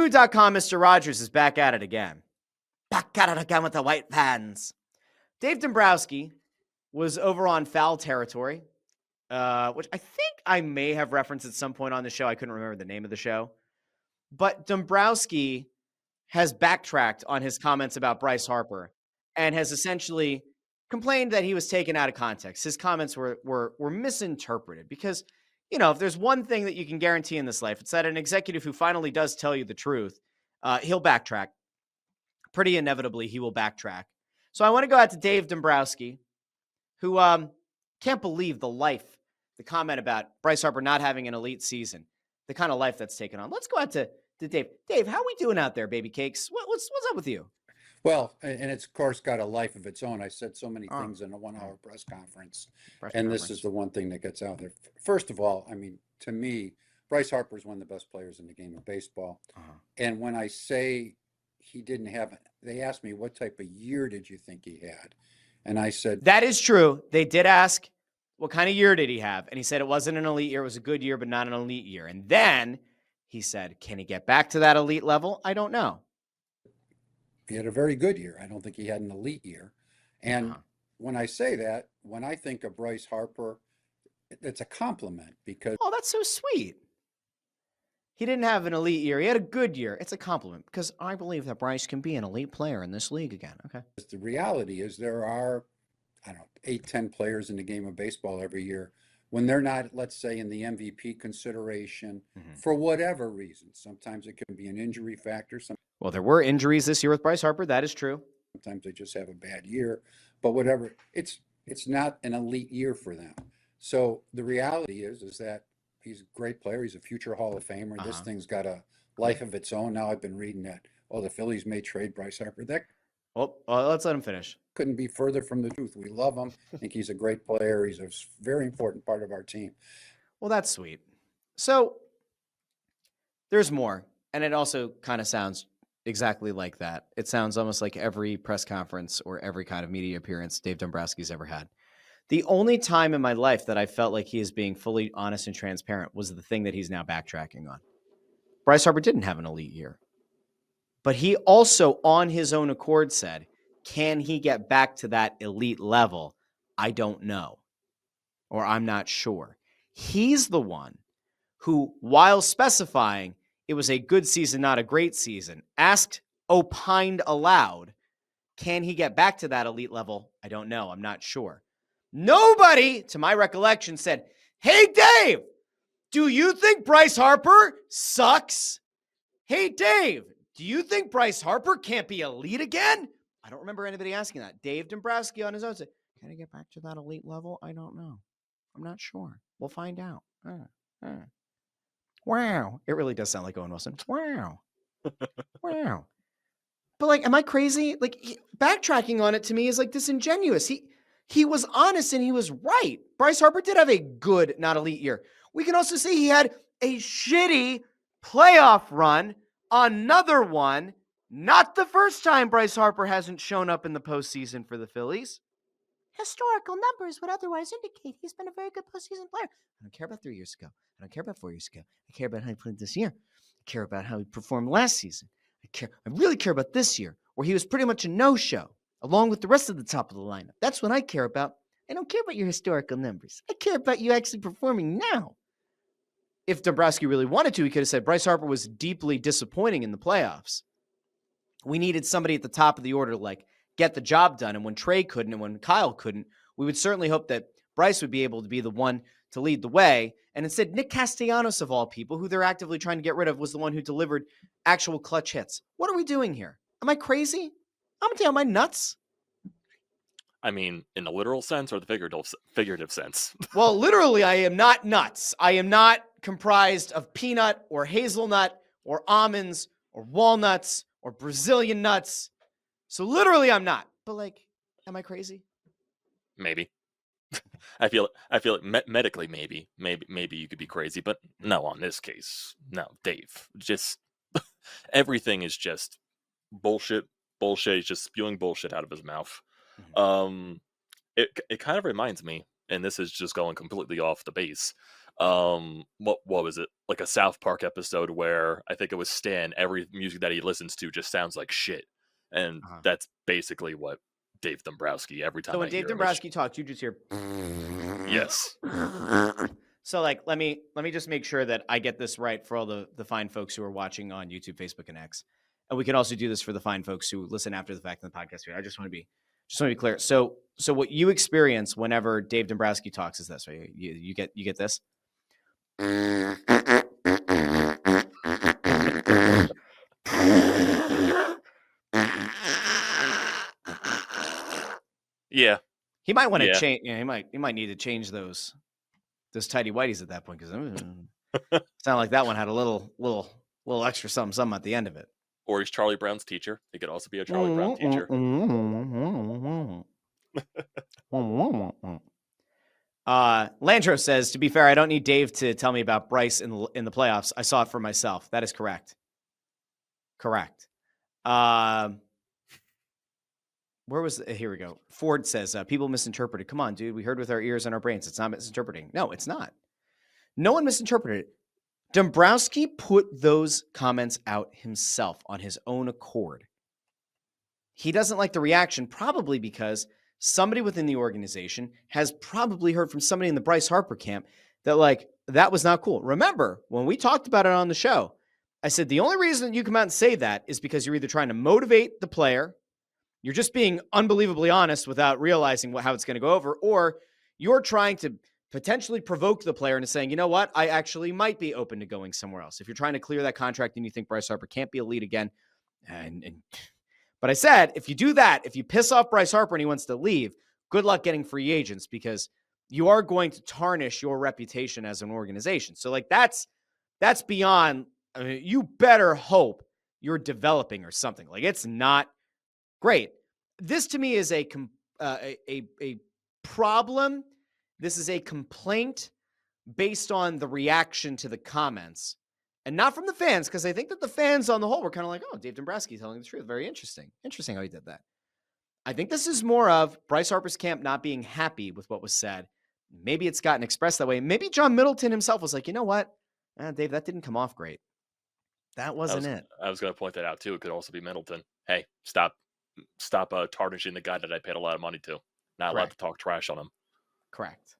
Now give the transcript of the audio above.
Emu.com, Mr. Rogers is back at it again. Back at it again with the white fans. Dave Dombrowski was over on Foul Territory, which I think I may have referenced at some point on the show. I couldn't remember the name of the show. But Dombrowski has backtracked on his comments about Bryce Harper and has essentially complained that he was taken out of context. His comments were misinterpreted because, you know, if there's one thing that you can guarantee in this life, it's that an executive who finally does tell you the truth, he'll backtrack. Pretty inevitably, he will backtrack. So I want to go out to Dave Dombrowski, who can't believe the comment about Bryce Harper not having an elite season, the kind of life that's taken on. Let's go out to Dave. Dave, how we doing out there, baby cakes? What's up with you? Well, and it's, of course, got a life of its own. I said so many things in a 1-hour press conference, this is the one thing that gets out there. First of all, I mean, to me, Bryce Harper is one of the best players in the game of baseball. And when I say he didn't have, they asked me, what type of year did you think he had? And I said, that is true. They did ask, what kind of year did he have? And he said it wasn't an elite year. It was a good year, but not an elite year. And then he said, can he get back to that elite level? I don't know. He had a very good year. I don't think he had an elite year. And when I say that, when I think of Bryce Harper, it's a compliment because... Oh, that's so sweet. He didn't have an elite year. He had a good year. It's a compliment because I believe that Bryce can be an elite player in this league again. Okay. The reality is there are, I don't know, 8, 10 players in the game of baseball every year. When they're not, let's say, in the MVP consideration, for whatever reason, sometimes it can be an injury factor. Well, there were injuries this year with Bryce Harper. That is true. Sometimes they just have a bad year, but whatever, it's not an elite year for them. So the reality is that he's a great player. He's a future Hall of Famer. This thing's got a life of its own. Now I've been reading that, the Phillies may trade Bryce Harper. That let's let him finish. Couldn't be further from the truth. We love him. I think he's a great player. He's a very important part of our team. Well, that's sweet. So there's more. And it also kind of sounds exactly like that. It sounds almost like every press conference or every kind of media appearance Dave Dombrowski's ever had. The only time in my life that I felt like he is being fully honest and transparent was the thing that he's now backtracking on. Bryce Harper didn't have an elite year. But he also, on his own accord, said, can he get back to that elite level? I don't know. Or I'm not sure. He's the one who, while specifying it was a good season, not a great season, opined aloud, can he get back to that elite level? I don't know. I'm not sure. Nobody, to my recollection, said, hey, Dave, do you think Bryce Harper sucks? Hey, Dave, do you think Bryce Harper can't be elite again? I don't remember anybody asking that. Dave Dombrowski on his own said, can I get back to that elite level? I don't know. I'm not sure. We'll find out. Wow. It really does sound like Owen Wilson. Wow. Wow. But like, am I crazy? Like, backtracking on it to me is like disingenuous. He was honest and he was right. Bryce Harper did have a good, not elite year. We can also see he had a shitty playoff run. Another one. Not the first time Bryce Harper hasn't shown up in the postseason for the Phillies. Historical numbers would otherwise indicate he's been a very good postseason player. I don't care about 3 years ago. I don't care about 4 years ago. I care about how he played this year. I care about how he performed last season. I really care about this year, where he was pretty much a no-show, along with the rest of the top of the lineup. That's what I care about. I don't care about your historical numbers. I care about you actually performing now. If Dombrowski really wanted to, he could have said Bryce Harper was deeply disappointing in the playoffs. We needed somebody at the top of the order to like get the job done. And when Trey couldn't and when Kyle couldn't, we would certainly hope that Bryce would be able to be the one to lead the way. And instead, Nick Castellanos, of all people, who they're actively trying to get rid of, was the one who delivered actual clutch hits. What are we doing here? Am I crazy? I'm going to tell you, am I nuts? I mean, in the literal sense or the figurative sense? Well, literally, I am not nuts. I am not comprised of peanut or hazelnut or almonds or walnuts or Brazilian nuts. So literally, I'm not. But like, am I crazy? Maybe. I feel like medically, maybe you could be crazy, but no, on this case, no, Dave. Just everything is just bullshit. He's just spewing bullshit out of his mouth. It kind of reminds me, and this is just going completely off the base, what was it? Like a South Park episode where I think it was Stan. Every music that he listens to just sounds like shit, and that's basically what Dave Dombrowski. Every time so when I Dave hear Dombrowski talks, you just hear. Yes. So like, let me just make sure that I get this right for all the fine folks who are watching on YouTube, Facebook, and X, and we can also do this for the fine folks who listen after the fact in the podcast. I just want to be clear. So what you experience whenever Dave Dombrowski talks is this, right? You get this. Yeah. He might want to change. Yeah, he might need to change those tidy whities at that point, because sound like that one had a little extra something at the end of it. Or he's Charlie Brown's teacher. He could also be a Charlie Brown teacher. Landro says, to be fair, I don't need Dave to tell me about Bryce in the playoffs. I saw it for myself. That is correct. Correct. Where was here we go. Ford says, people misinterpreted. Come on, dude. We heard with our ears and our brains. It's not misinterpreting. No, it's not. No one misinterpreted it. Dombrowski put those comments out himself on his own accord. He doesn't like the reaction, probably because somebody within the organization has probably heard from somebody in the Bryce Harper camp that, like, that was not cool. Remember, when we talked about it on the show, I said the only reason you come out and say that is because you're either trying to motivate the player, you're just being unbelievably honest without realizing how it's going to go over, or you're trying to potentially provoke the player into saying, you know what, I actually might be open to going somewhere else. If you're trying to clear that contract and you think Bryce Harper can't be a lead again, but I said, if you do that, if you piss off Bryce Harper and he wants to leave, good luck getting free agents, because you are going to tarnish your reputation as an organization. So like that's beyond, I mean, you better hope you're developing or something. Like, it's not great. This to me is a problem. This is a complaint based on the reaction to the comments, and not from the fans, because I think that the fans on the whole were kind of like, oh, Dave Dombrowski telling the truth. Very interesting. Interesting how he did that. I think this is more of Bryce Harper's camp not being happy with what was said. Maybe it's gotten expressed that way. Maybe John Middleton himself was like, you know what, Dave, that didn't come off great. That wasn't it. I was going to point that out too. It could also be Middleton. Hey, stop tarnishing the guy that I paid a lot of money to. Not allowed to talk trash on him. Correct.